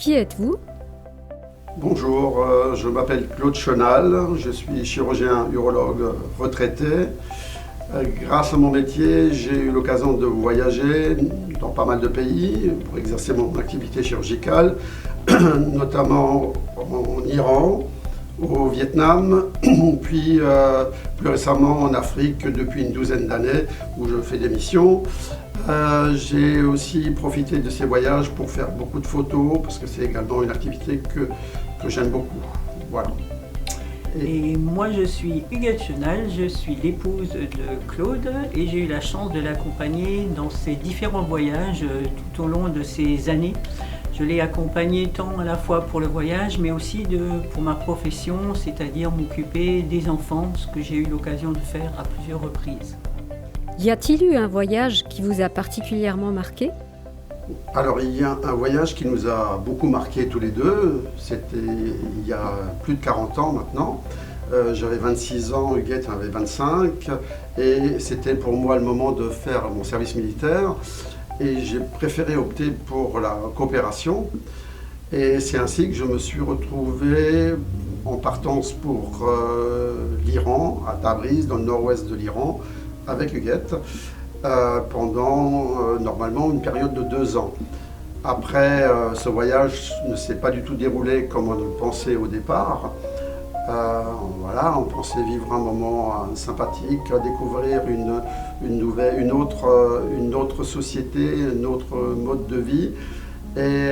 Qui êtes-vous? Bonjour, je m'appelle Claude Chenal, je suis chirurgien urologue retraité. Grâce à mon métier, j'ai eu l'occasion de voyager dans pas mal de pays pour exercer mon activité chirurgicale, notamment en Iran, au Vietnam, puis plus récemment en Afrique depuis une douzaine d'années où je fais des missions. J'ai aussi profité de ces voyages pour faire beaucoup de photos parce que c'est également une activité que j'aime beaucoup. Voilà. Et moi je suis Huguette Chenal, je suis l'épouse de Claude et j'ai eu la chance de l'accompagner dans ses différents voyages tout au long de ces années. Je l'ai accompagné tant à la fois pour le voyage mais aussi pour ma profession, c'est-à-dire m'occuper des enfants, ce que j'ai eu l'occasion de faire à plusieurs reprises. Y a-t-il eu un voyage qui vous a particulièrement marqué? Alors il y a un voyage qui nous a beaucoup marqués tous les deux, c'était il y a plus de 40 ans maintenant. J'avais 26 ans, Huguette en avait 25 et c'était pour moi le moment de faire mon service militaire et j'ai préféré opter pour la coopération et c'est ainsi que je me suis retrouvé en partance pour l'Iran, à Tabriz, dans le nord-ouest de l'Iran, avec Huguette. Pendant normalement une période de 2 ans. Après, ce voyage ne s'est pas du tout déroulé comme on le pensait au départ. Voilà, on pensait vivre un moment sympathique, découvrir une autre société, un autre mode de vie. Et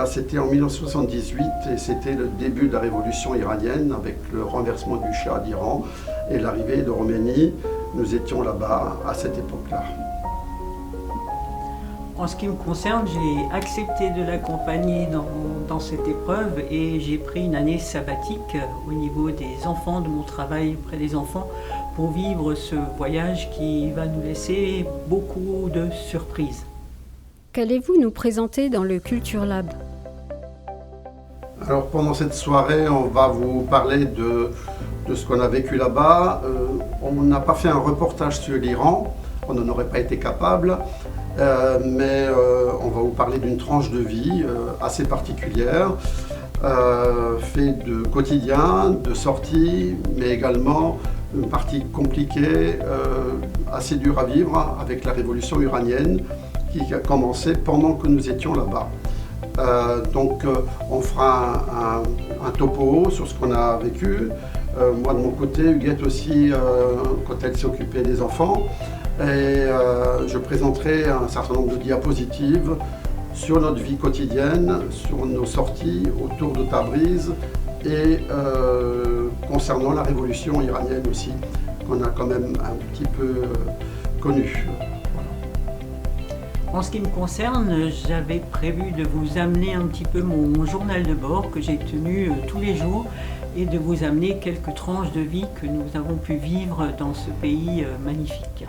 c'était en 1978 et c'était le début de la révolution iranienne avec le renversement du Shah d'Iran et l'arrivée de Khomeini. Nous étions là-bas à cette époque-là. En ce qui me concerne, j'ai accepté de l'accompagner dans cette épreuve et j'ai pris une année sabbatique au niveau des enfants, de mon travail auprès des enfants, pour vivre ce voyage qui va nous laisser beaucoup de surprises. Qu'allez-vous nous présenter dans le Culture Lab? Alors pendant cette soirée, on va vous parler de ce qu'on a vécu là-bas. On n'a pas fait un reportage sur l'Iran, on n'en aurait pas été capable, mais on va vous parler d'une tranche de vie assez particulière, fait de quotidien, de sorties, mais également une partie compliquée, assez dure à vivre avec la révolution iranienne qui a commencé pendant que nous étions là-bas. Donc on fera un topo sur ce qu'on a vécu. Moi de mon côté, Huguette aussi, quand elle s'est occupée des enfants. Et je présenterai un certain nombre de diapositives sur notre vie quotidienne, sur nos sorties autour de Tabriz et concernant la révolution iranienne aussi, qu'on a quand même un petit peu connue. En ce qui me concerne, j'avais prévu de vous amener un petit peu mon journal de bord que j'ai tenu tous les jours et de vous amener quelques tranches de vie que nous avons pu vivre dans ce pays magnifique.